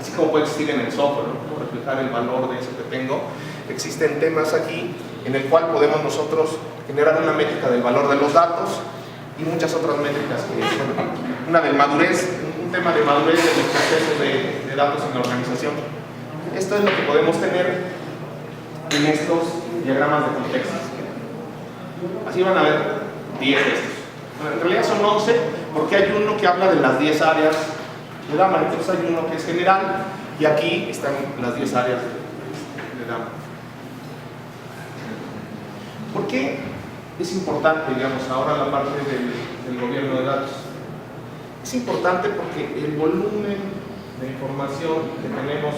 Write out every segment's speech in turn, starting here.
así como puede existir en el software, ¿no? Cómo reflejar el valor de eso que tengo. Existen temas aquí en el cual podemos nosotros generar una métrica del valor de los datos y muchas otras métricas, bueno, una de madurez, un tema de madurez de los procesos de datos en la organización. Esto es lo que podemos tener en estos diagramas de contexto. Así van a ver 10 de estos. Bueno, en realidad son 11 porque hay uno que habla de las 10 áreas de DAMA, entonces hay uno que es general y aquí están las 10 áreas de DAMA. ¿Por qué es importante, digamos, ahora la parte del gobierno de datos? Es importante porque el volumen de información que tenemos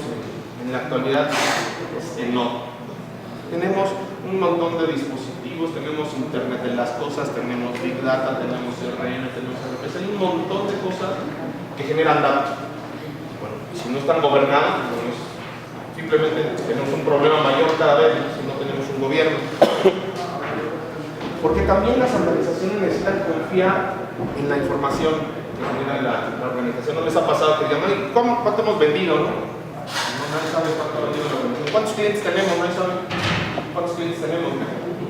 en la actualidad es enorme. Tenemos un montón de dispositivos, tenemos Internet de las cosas, tenemos Big Data, tenemos CRM, tenemos RPs, hay un montón de cosas que generan datos. Bueno, si no están gobernadas, pues simplemente tenemos un problema mayor cada vez si no tenemos un gobierno. Porque también las organizaciones necesitan confiar en la información que genera la organización. ¿No les ha pasado que digan, cuánto hemos vendido? ¿No? Nadie sabe cuánto ha vendido la organización. ¿Cuántos clientes tenemos? Nadie sabe cuántos clientes tenemos.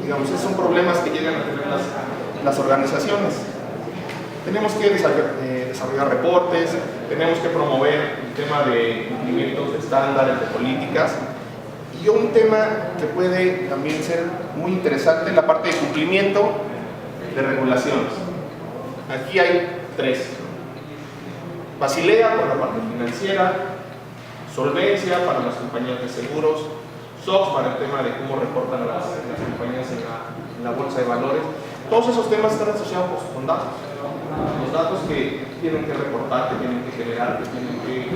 Digamos, esos son problemas que llegan a tener las organizaciones. Tenemos que desarrollar reportes, tenemos que promover el tema de cumplimientos de estándares, de políticas. Y un tema que puede también ser muy interesante es la parte de cumplimiento de regulaciones. Aquí hay 3. Basilea para la parte financiera, Solvencia para las compañías de seguros, SOX para el tema de cómo reportan las compañías en la bolsa de valores. Todos esos temas están asociados con datos. Los datos que tienen que reportar, que tienen que generar, que tienen que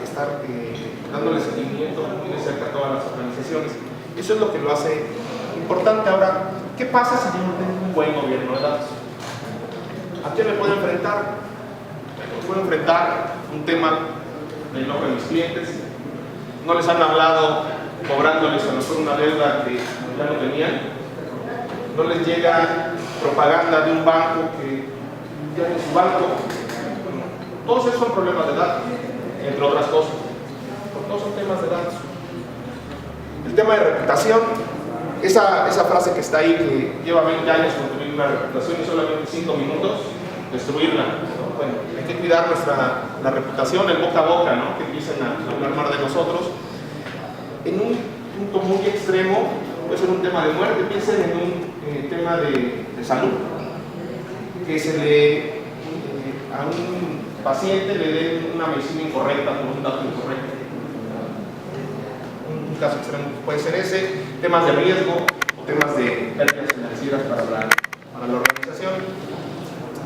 estar dándole seguimiento muy de cerca a todas las organizaciones. Eso es lo que lo hace importante. Ahora, ¿qué pasa si yo no tengo un buen gobierno de datos? ¿A qué me puedo enfrentar? Me puedo enfrentar un tema del enojo de mis clientes. No les han hablado cobrándoles a lo mejor una deuda que ya no tenían. No les llega propaganda de un banco que ya es su banco. Todos esos son problemas de datos, entre otras cosas. Todos son temas de datos. El tema de reputación, esa frase que está ahí, que lleva 20 años construir una reputación y solamente 5 minutos destruirla, ¿no? Bueno, hay que cuidar la reputación, el boca a boca, ¿no? Que empiecen a hablar mal de nosotros. En un punto muy extremo, puede ser un tema de muerte, piensen en un tema de salud, que a un paciente le den una medicina incorrecta por un dato incorrecto. Un caso extremo puede ser ese, temas de riesgo o temas de pérdidas financieras para la organización.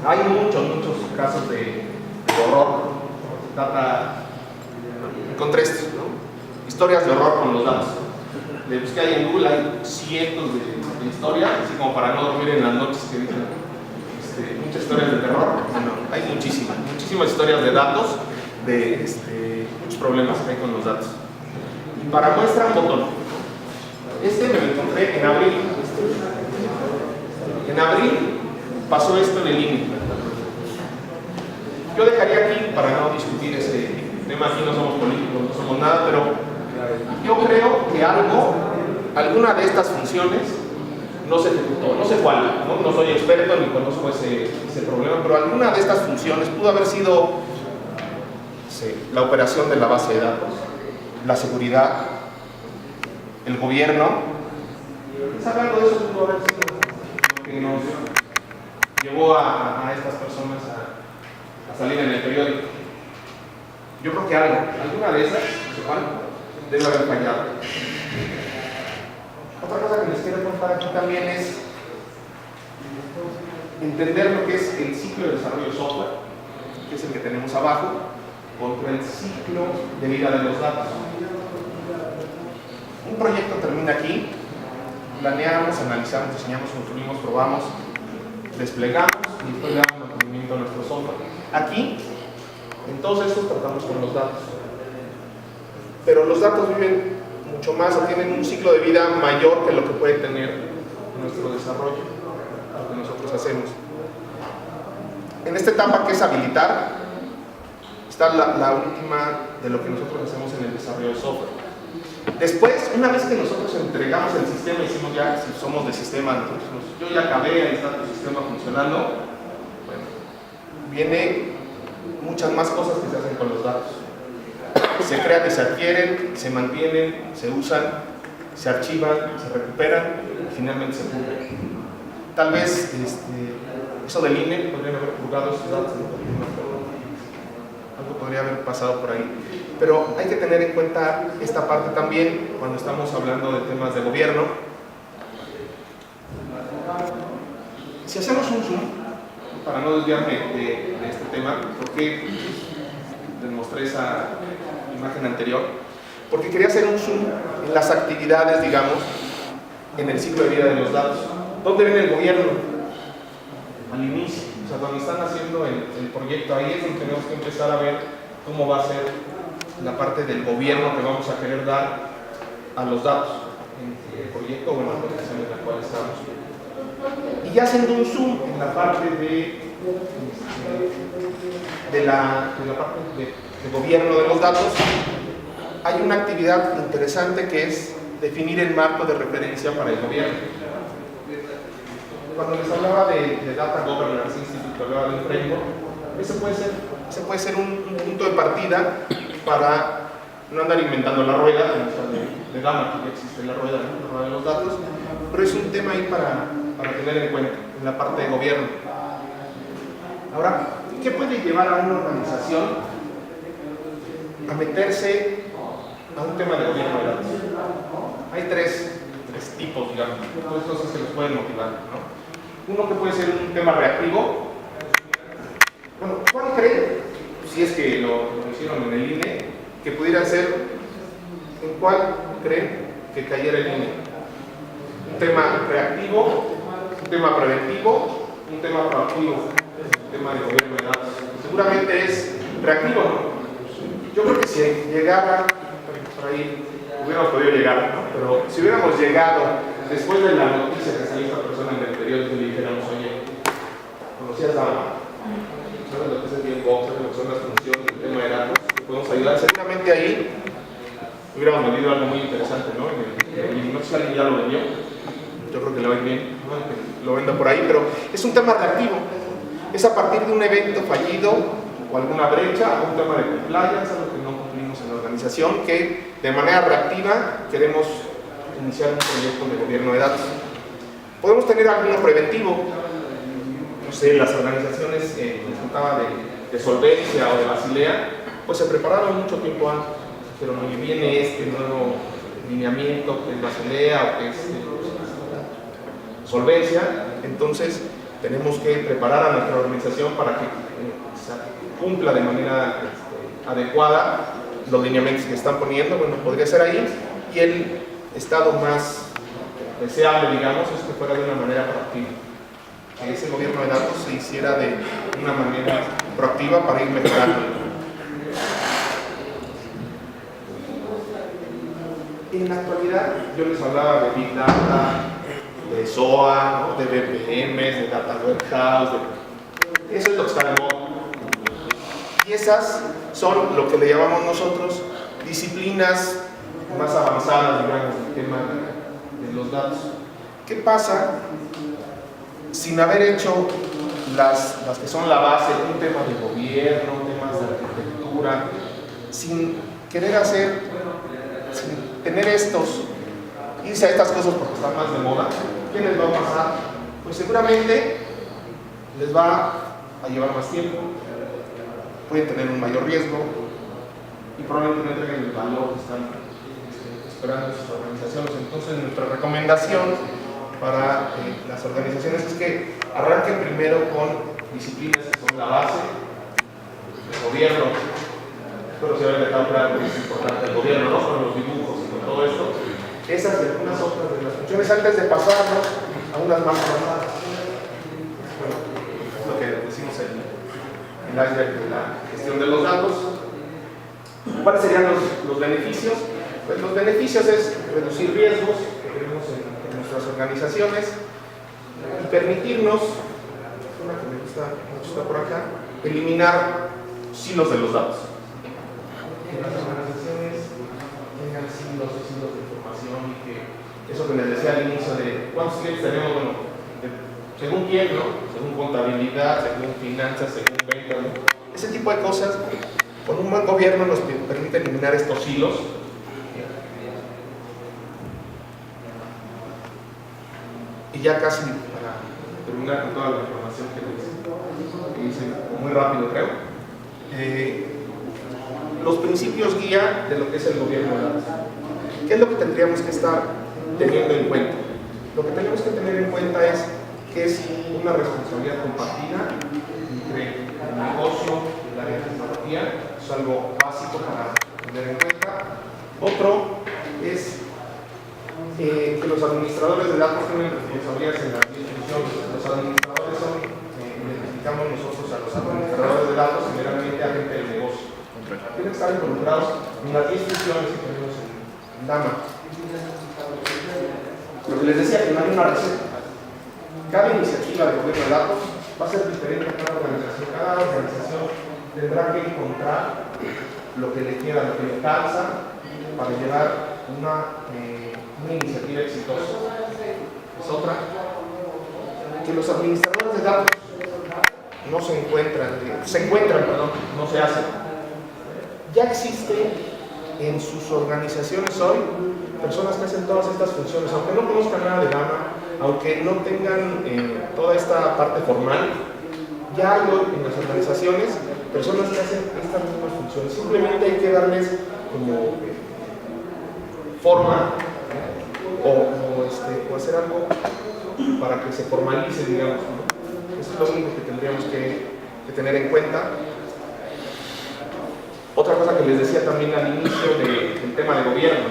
Hay muchos casos de horror. Encontré esto, ¿no? Historias de horror con los datos. Le busqué ahí en Google, hay cientos de historias, así como para no dormir en las noches que dicen muchas historias de terror. Bueno, hay muchísimas historias de datos, de muchos problemas que hay con los datos. Y para muestra un botón. Me lo encontré en abril. En abril pasó esto en el INE. Yo dejaría aquí para no discutir ese tema. Aquí no somos políticos, no somos nada, pero yo creo que alguna de estas funciones no se ejecutó, no sé cuál, no soy experto ni conozco ese problema, pero alguna de estas funciones pudo haber sido la operación de la base de datos, la seguridad, el gobierno. ¿Sabe algo de eso pudo haber sido lo que nos llevó a estas personas a salir en el periódico? Yo creo que alguna de esas, no sé cuál, debe haber fallado. Otra cosa que les quiero contar aquí también es entender lo que es el ciclo de desarrollo de software, que es el que tenemos abajo, contra el ciclo de vida de los datos. Un proyecto termina aquí, planeamos, analizamos, diseñamos, construimos, probamos, desplegamos y después le damos mantenimiento a nuestro software. Aquí, en todos estos tratamos con los datos. Pero los datos viven mucho más o tienen un ciclo de vida mayor que lo que puede tener nuestro desarrollo, lo que nosotros hacemos. En esta etapa que es habilitar, está la última de lo que nosotros hacemos en el desarrollo de software. Después, una vez que nosotros entregamos el sistema, hicimos ya, si somos de sistema, yo ya acabé, ahí está tu sistema funcionando, bueno, viene muchas más cosas que se hacen con los datos. Se crean y se adquieren, se mantienen, se usan, se archivan, se recuperan y finalmente se purgan. Tal vez eso del INE podrían haber purgado esos datos de alguna forma. Algo podría haber pasado por ahí. Pero hay que tener en cuenta esta parte también cuando estamos hablando de temas de gobierno. Si hacemos un zoom, para no desviarme de este tema, porque les mostré esa imagen anterior, porque quería hacer un zoom en las actividades, digamos, en el ciclo de vida de los datos. ¿Dónde viene el gobierno? Al inicio, o sea, cuando están haciendo el proyecto, ahí es donde tenemos que empezar a ver cómo va a ser la parte del gobierno que vamos a querer dar a los datos en el proyecto o en la aplicación en la cual estamos. Y ya haciendo un zoom en la parte de la parte de gobierno de los datos, hay una actividad interesante que es definir el marco de referencia para el gobierno. Cuando les hablaba de Data Governance Institute, hablaba del framework, ese puede ser un punto de partida para no andar inventando la rueda, de Gama, que ya existe la rueda, ¿no? La rueda de los datos, pero es un tema ahí para tener en cuenta en la parte de gobierno. Ahora, ¿qué puede llevar a una organización a meterse a un tema de gobierno de datos? Hay tres tipos, digamos, dos cosas que nos pueden motivar, ¿no? Uno que puede ser un tema reactivo. Bueno, ¿cuál creen, si es que lo hicieron en el INE, que pudiera ser, en cuál creen que cayera el INE? Un tema reactivo, un tema preventivo, un tema proactivo, un tema de gobierno de datos. Seguramente es reactivo, ¿no? Yo creo que si llegara, por ahí hubiéramos podido llegar, ¿no? Pero si hubiéramos llegado después de la noticia que salió esta persona en el periódico y le dijéramos, oye, ¿conocías Dama? ¿Sabes lo que es el Bien-Box? ¿Sabes lo que son las funciones del tema de datos? ¿Podemos ayudar? Seguramente ahí hubiéramos vendido algo muy interesante, ¿no? No sé si alguien ya lo vendió. Yo creo que le va a ir bien, ¿no? Que lo venda por ahí, pero es un tema reactivo. Es a partir de un evento fallido o alguna brecha o un tema de compliance, algo que no cumplimos en la organización, que de manera reactiva queremos iniciar un proyecto de gobierno de datos. Podemos tener alguno preventivo. No sé, las organizaciones que les contaba de Solvencia o de Basilea, pues se prepararon mucho tiempo antes. Pero no viene este nuevo lineamiento que es Basilea o que es Solvencia, entonces tenemos que preparar a nuestra organización para que cumpla de manera adecuada los lineamientos que están poniendo. Bueno, podría ser ahí, y el estado más deseable, digamos, es que fuera de una manera proactiva, que ese gobierno de datos se hiciera de una manera proactiva para ir mejorando. En la actualidad yo les hablaba de Big Data, de SOA, ¿no? De BPMs, de Data Warehouse, eso es lo que está de moda. Y esas son lo que le llamamos nosotros disciplinas más avanzadas, digamos, del tema de los datos. ¿Qué pasa sin haber hecho las que son la base, un tema de gobierno, temas de arquitectura, sin querer hacer, sin tener irse a estas cosas porque están más de moda? ¿Qué les va a pasar? Pues seguramente les va a llevar más tiempo, pueden tener un mayor riesgo y probablemente no entreguen el valor que están esperando sus organizaciones. Entonces, nuestra recomendación para las organizaciones es que arranquen primero con disciplinas que son la base del gobierno. Pero si habrá dejado claro que es importante el gobierno, no con los dibujos y con todo esto. Esas y algunas otras de las funciones antes de pasarnos a unas más avanzadas. Bueno, es lo que decimos en el iceberg de la gestión de los datos. ¿Cuáles serían los beneficios? Pues los beneficios es reducir riesgos que tenemos en nuestras organizaciones y permitirnos, una que me gusta mucho está por acá, eliminar silos de los datos. decía al inicio de cuántos clientes tenemos, bueno, según quién, ¿no? Según contabilidad, según finanzas, según ventas, ¿no? Ese tipo de cosas, con un buen gobierno nos permite eliminar estos hilos. Y ya casi para terminar con toda la información que hice muy rápido, creo. Los principios guía de lo que es el gobierno de datos. ¿Qué es lo que tendríamos que estar teniendo en cuenta? Lo que tenemos que tener en cuenta es que es una responsabilidad compartida entre el negocio y el área de tecnología. Es algo básico para tener en cuenta. Otro es que los administradores de datos tienen responsabilidades en las instituciones. Los administradores son, identificamos nosotros a los administradores de datos, generalmente a gente del negocio. Tienen que estar involucrados en las instituciones que tenemos en DAMA. Lo que les decía, que no hay una receta. Cada iniciativa de gobierno de datos va a ser diferente a cada organización. Cada organización tendrá que encontrar lo que le quiera, lo que le calza para llevar una iniciativa exitosa. Es otra, que los administradores de datos no se encuentran, no se hacen. Ya existe en sus organizaciones hoy personas que hacen todas estas funciones, aunque no conozcan nada de DAMA, aunque no tengan toda esta parte formal, ya hay hoy en las organizaciones personas que hacen estas mismas funciones. Simplemente hay que darles como forma o hacer algo para que se formalice, digamos, ¿no? Eso es lo único que tendríamos que tener en cuenta. Otra cosa que les decía también al inicio del tema de gobierno.